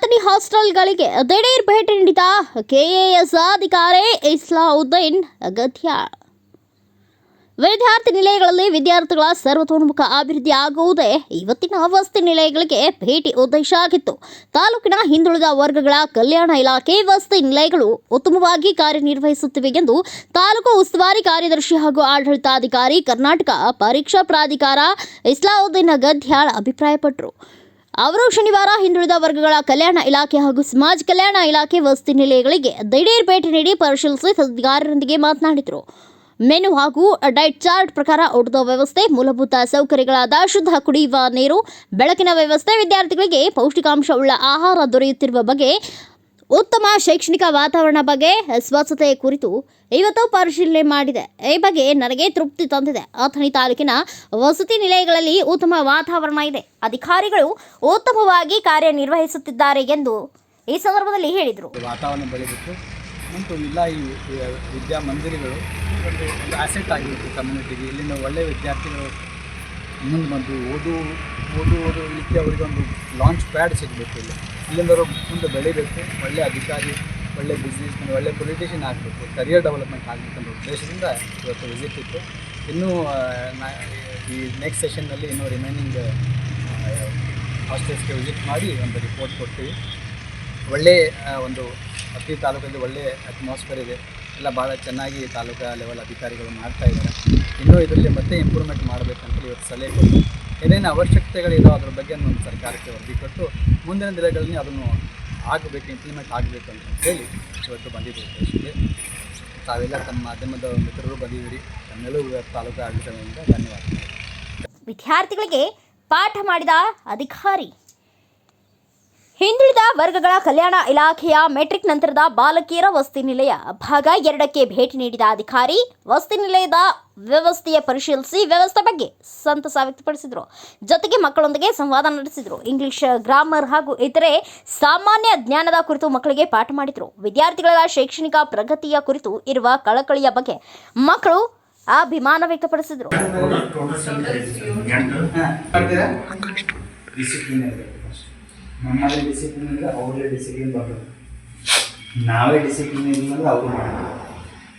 ಅಥಣಿ ಹಾಸ್ಟೆಲ್ಗಳಿಗೆ ದಿಢೀರ್ ಭೇಟಿ ನೀಡಿದ ಕೆಎಎಸ್ ಅಧಿಕಾರಿ ಇಸ್ಲಾವುದ್ದೀನ್ ಗದ್ಯಾಳ್. ವಿದ್ಯಾರ್ಥಿ ನಿಲಯಗಳಲ್ಲಿ ವಿದ್ಯಾರ್ಥಿಗಳ ಸರ್ವತೋನ್ಮುಖ ಅಭಿವೃದ್ಧಿ ಆಗುವುದೇ ಇವತ್ತಿನ ವಸತಿ ನಿಲಯಗಳಿಗೆ ಭೇಟಿ ಉದ್ದೇಶ ಆಗಿತ್ತು. ತಾಲೂಕಿನ ಹಿಂದುಳಿದ ವರ್ಗಗಳ ಕಲ್ಯಾಣ ಇಲಾಖೆ ವಸತಿ ನಿಲಯಗಳು ಉತ್ತಮವಾಗಿ ಕಾರ್ಯನಿರ್ವಹಿಸುತ್ತಿವೆ ಎಂದು ತಾಲೂಕು ಉಸ್ತುವಾರಿ ಕಾರ್ಯದರ್ಶಿ ಹಾಗೂ ಆಡಳಿತಾಧಿಕಾರಿ ಕರ್ನಾಟಕ ಪರೀಕ್ಷಾ ಪ್ರಾಧಿಕಾರ ಇಸ್ಲಾವುದ್ದೀನ್ ಗದ್ಯಾಳ್ ಅಭಿಪ್ರಾಯಪಟ್ಟರು. ಅವರು ಶನಿವಾರ ಹಿಂದುಳಿದ ವರ್ಗಗಳ ಕಲ್ಯಾಣ ಇಲಾಖೆ ಹಾಗೂ ಸಮಾಜ ಕಲ್ಯಾಣ ಇಲಾಖೆ ವಸತಿ ನಿಲಯಗಳಿಗೆ ದಿಢೀರ್ ಭೇಟಿ ನೀಡಿ ಪರಿಶೀಲಿಸಿ ಸುದ್ದಿಗಾರರೊಂದಿಗೆ ಮಾತನಾಡಿದರು. ಮೆನು ಹಾಗೂ ಡೈಟ್ ಚಾರ್ಟ್ ಪ್ರಕಾರ ಊಟದ ವ್ಯವಸ್ಥೆ, ಮೂಲಭೂತ ಸೌಕರ್ಯಗಳಾದ ಶುದ್ಧ ಕುಡಿಯುವ ನೀರು, ಬೆಳಕಿನ ವ್ಯವಸ್ಥೆ, ವಿದ್ಯಾರ್ಥಿಗಳಿಗೆ ಪೌಷ್ಟಿಕಾಂಶವುಳ್ಳ ಆಹಾರ ದೊರೆಯುತ್ತಿರುವ ಬಗ್ಗೆ, ಉತ್ತಮ ಶೈಕ್ಷಣಿಕ ವಾತಾವರಣ ಬಗ್ಗೆ, ಸ್ವಚ್ಛತೆ ಕುರಿತು ಇವತ್ತು ಪರಿಶೀಲನೆ ಮಾಡಿದೆ. ಈ ಬಗ್ಗೆ ನನಗೆ ತೃಪ್ತಿ ತಂದಿದೆ. ಅಥಣಿ ತಾಲೂಕಿನ ವಸತಿ ನಿಲಯಗಳಲ್ಲಿ ಉತ್ತಮ ವಾತಾವರಣ ಇದೆ. ಅಧಿಕಾರಿಗಳು ಉತ್ತಮವಾಗಿ ಕಾರ್ಯನಿರ್ವಹಿಸುತ್ತಿದ್ದಾರೆ ಎಂದು ಈ ಸಂದರ್ಭದಲ್ಲಿ ಹೇಳಿದರು. ವಾತಾವರಣ ಬೆಳೆದಿತ್ತು ಮತ್ತು ಇಲ್ಲ ಈ ವಿದ್ಯಾಮಂದಿರಗಳು ಒಂದು ಆಸೆಟ್ ಆಗಿರುತ್ತೆ ಕಮ್ಯುನಿಟಿಗೆ. ಇಲ್ಲಿಂದ ಒಳ್ಳೆಯ ವಿದ್ಯಾರ್ಥಿಗಳು ಮುಂದೆ ಬಂದು ಓದಲಿಕ್ಕೆ ಅವರಿಗೊಂದು ಲಾಂಚ್ ಪ್ಯಾಡ್ ಸಿಗಬೇಕು. ಇಲ್ಲಿಂದ ಅವರು ಮುಂದೆ ಬೆಳಿಬೇಕು, ಒಳ್ಳೆಯ ಅಧಿಕಾರಿ, ಒಳ್ಳೆ ಬಿಸ್ನೆಸ್ ಮ್ಯಾನ್, ಒಳ್ಳೆ ಪೊಲಿಟಿಷಿಯನ್ ಆಗಬೇಕು, ಕರಿಯರ್ ಡೆವಲಪ್ಮೆಂಟ್ ಆಗಬೇಕು ಅನ್ನೋ ಉದ್ದೇಶದಿಂದ ಇವತ್ತು ವಿಸಿಟ್ ಇತ್ತು. ಇನ್ನೂ ಈ ನೆಕ್ಸ್ಟ್ ಸೆಷನ್ನಲ್ಲಿ ಇನ್ನೂ ರಿಮೈನಿಂಗ್ ಹಾಸ್ಟೆಲ್ಸ್ಗೆ ವಿಸಿಟ್ ಮಾಡಿ ಒಂದು ರಿಪೋರ್ಟ್ ಕೊಡ್ತೀವಿ. ಒಳ್ಳೆಯ ಒಂದು ಅಥಣಿ ತಾಲೂಕಲ್ಲಿ ಒಳ್ಳೆಯ ಅಟ್ಮಾಸ್ಫಿಯರ್ ಇದೆ. ಎಲ್ಲ ಭಾಳ ಚೆನ್ನಾಗಿ ತಾಲೂಕಾ ಲೆವೆಲ್ ಅಧಿಕಾರಿಗಳು ಮಾಡ್ತಾಯಿದ್ದಾರೆ. ಇನ್ನೂ ಇದರಲ್ಲಿ ಮತ್ತೆ ಇಂಪ್ರೂವ್ಮೆಂಟ್ ಮಾಡಬೇಕಂತ ಇವತ್ತು ಸಲಹೆ ಕೊಟ್ಟು ಏನೇನು ಅವಶ್ಯಕತೆಗಳಿರೋ ಅದ್ರ ಬಗ್ಗೆ ಒಂದು ಸರ್ಕಾರಕ್ಕೆ ವರದಿ ಕೊಟ್ಟು ಮುಂದಿನ ದಿನಗಳಲ್ಲಿ ಅದನ್ನು ಆಗಬೇಕು, ಇಂಪ್ಲಿಮೆಂಟ್ ಆಗಬೇಕು ಅಂತ ಹೇಳಿ ಇವತ್ತು ಬಂದಿದ್ದು ಉದ್ದೇಶಕ್ಕೆ. ತಾವೆಲ್ಲ ತಮ್ಮ ಮಾಧ್ಯಮದ ಮಿತ್ರರು ಬಂದಿದ್ದೀರಿ. ತಮ್ಮೆಲ್ಲರೂ ತಾಲೂಕು ಆಡಳಿತದಿಂದ ಧನ್ಯವಾದಗಳು. ವಿದ್ಯಾರ್ಥಿಗಳಿಗೆ ಪಾಠ ಮಾಡಿದ ಅಧಿಕಾರಿ. ಹಿಂದುಳಿದ ವರ್ಗಗಳ ಕಲ್ಯಾಣ ಇಲಾಖೆಯ ಮೆಟ್ರಿಕ್ ನಂತರದ ಬಾಲಕಿಯರ ವಸತಿ ನಿಲಯ ಭಾಗ 2ಕ್ಕೆ ಭೇಟಿ ನೀಡಿದ ಅಧಿಕಾರಿ ವಸತಿ ನಿಲಯದ ವ್ಯವಸ್ಥೆಯ ಪರಿಶೀಲಿಸಿ ವ್ಯವಸ್ಥೆ ಬಗ್ಗೆ ಸಂತಸ ವ್ಯಕ್ತಪಡಿಸಿದರು. ಜೊತೆಗೆ ಮಕ್ಕಳೊಂದಿಗೆ ಸಂವಾದ ನಡೆಸಿದರು. ಇಂಗ್ಲಿಷ್ ಗ್ರಾಮರ್ ಹಾಗೂ ಇತರೆ ಸಾಮಾನ್ಯ ಜ್ಞಾನದ ಕುರಿತು ಮಕ್ಕಳಿಗೆ ಪಾಠ ಮಾಡಿದರು. ವಿದ್ಯಾರ್ಥಿಗಳ ಶೈಕ್ಷಣಿಕ ಪ್ರಗತಿಯ ಕುರಿತು ಇರುವ ಕಳಕಳಿಯ ಬಗ್ಗೆ ಮಕ್ಕಳು ಅಭಿಮಾನ ವ್ಯಕ್ತಪಡಿಸಿದರು. ನಮ್ಮಲ್ಲಿ ಡಿಸಿಪ್ಲಿನ್ ಇದ್ದರೆ ಅವರೇ ಡಿಸಿಪ್ಲಿನ್ ಬರೋದು. ನಾವೇ ಡಿಸಿಪ್ಲಿನ್ ಇಲ್ಲ ಅಂದರೆ ಅವರು ಮಾಡೋದು.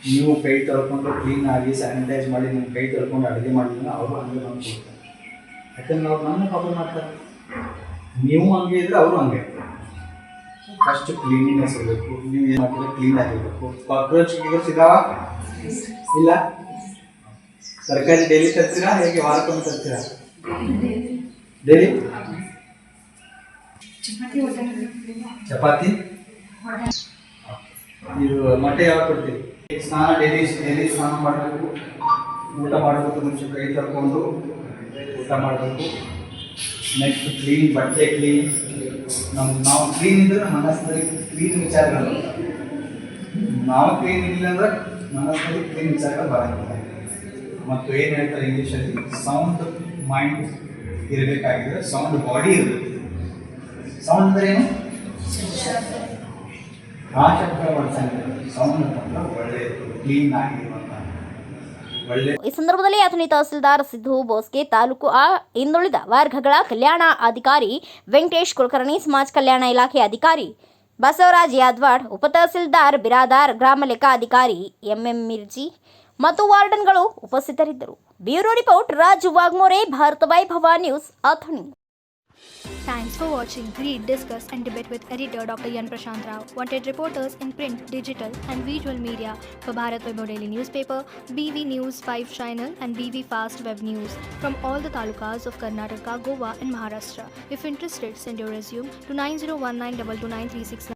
ನೀವು ಕೈ ತೊಳ್ಕೊಂಡು ಕ್ಲೀನಾಗಿ ಸ್ಯಾನಿಟೈಸ್ ಮಾಡಿ ನಿಮ್ಮ ಕೈ ತೊಳ್ಕೊಂಡು ಅಡುಗೆ ಮಾಡಿದ್ರೆ ಅವರು ಹಂಗೆ ನಮ್ಗೆ ಕೊಡ್ತಾರೆ. ಯಾಕಂದ್ರೆ ಅವ್ರು ನನ್ನ ಪ್ರಾಬ್ಲಮ್ ಮಾಡ್ತಾರೆ. ನೀವು ಹಂಗೆ ಇದ್ದರೆ ಅವರು ಹಂಗೆ ಇರ್ತಾರೆ. ಫಸ್ಟ್ ಕ್ಲೀನಿನೆಸ್ ಇರಬೇಕು. ನೀವು ಏನು ಮಾಡ್ತೀರ ಕ್ಲೀನಾಗಿರಬೇಕು. ಕಾಕ್ರೋಚ್ ಇದಾವ ಇಲ್ಲ? ತರಕಾರಿ ಡೈಲಿ ತರ್ತೀರಾ ಹೇಗೆ ವಾರಕ್ಕೊಮ್ಮೆ ತರ್ತೀರಾ? ಡೈಲಿ ಚಪಾತಿ ಇದು ಮೊಟ್ಟೆ ಯಾವಾಗ ಕೊಡ್ತೀವಿ? ಸ್ನಾನ ಡೈಲಿ ಸ್ನಾನ ಮಾಡಬೇಕು. ಊಟ ಮಾಡಬೇಕು, ಮುಂಚೆ ಕೈ ತೊಳ್ಕೊಂಡು ಊಟ ಮಾಡಬೇಕು. ನೆಕ್ಸ್ಟ್ ಕ್ಲೀನ್, ಬಟ್ಟೆ ಕ್ಲೀನ್. ನಾವು ಕ್ಲೀನ್ ಇದ್ದರೆ ಮನಸ್ಸಲ್ಲಿ ಕ್ಲೀನ್ ವಿಚಾರಗಳು. ನಾವು ಕ್ಲೀನ್ ಇಲ್ಲ ಅಂದ್ರೆ ಮನಸ್ಸಲ್ಲಿ ಕ್ಲೀನ್ ವಿಚಾರಗಳು ಬರೋದಿಲ್ಲ. ಮತ್ತು ಏನು ಹೇಳ್ತಾರೆ ಇಂಗ್ಲೀಷಲ್ಲಿ, ಸೌಂಡ್ ಮೈಂಡ್ ಇರಬೇಕಾಗಿದ್ರೆ ಸೌಂಡ್ ಬಾಡಿ ಇರಬೇಕು. ಸೌಂಡ್ ಅಂದರೆ ಏನು? ಆ ಶಬ್ದ ಬಳಸಂಗಿಲ್ಲ. ಸೌಂಡ್ ಅಂತ ಒಳ್ಳೆ ಕ್ಲೀನ್ ಆಗಿರುವಂಥ ಒಳ್ಳೆ. ಈ ಸಂದರ್ಭದಲ್ಲಿ ಅಥಣಿ ತಹಸೀಲ್ದಾರ್ ಸಿದ್ದು ಬೋಸ್ಗೆ, ತಾಲೂಕು ಹಿಂದುಳಿದ ವರ್ಗಗಳ ಕಲ್ಯಾಣ ಅಧಿಕಾರಿ ವೆಂಕಟೇಶ್ ಕುಲಕರ್ಣಿ, ಸಮಾಜ ಕಲ್ಯಾಣ ಇಲಾಖೆ ಅಧಿಕಾರಿ ಬಸವರಾಜ್ ಯಾದವಾಡ್, ಉಪ ತಹಸೀಲ್ದಾರ್ ಬಿರಾದಾರ್, ಗ್ರಾಮ ಲೆಕ್ಕಾಧಿಕಾರಿ ಎಂಎಂ ಮಿರ್ಜಿ ಮತ್ತು ವಾರ್ಡನ್ಗಳು ಉಪಸ್ಥಿತರಿದ್ದರು. ಬ್ಯೂರೋ ರಿಪೋರ್ಟ್ ರಾಜು ವಾಗ್ಮೋರೆ, ಭಾರತ ವೈಭವ news, Athani. Thanks for watching. Read, discuss and debate with editor Dr. Yan Prashant Rao. Wanted reporters in print, digital and visual media for Bharat Vaibhav Daily Newspaper, BV News 5 Channel and BV Fast Web News from all the talukas of Karnataka, Goa and Maharashtra. If interested, send your resume to 9019229369.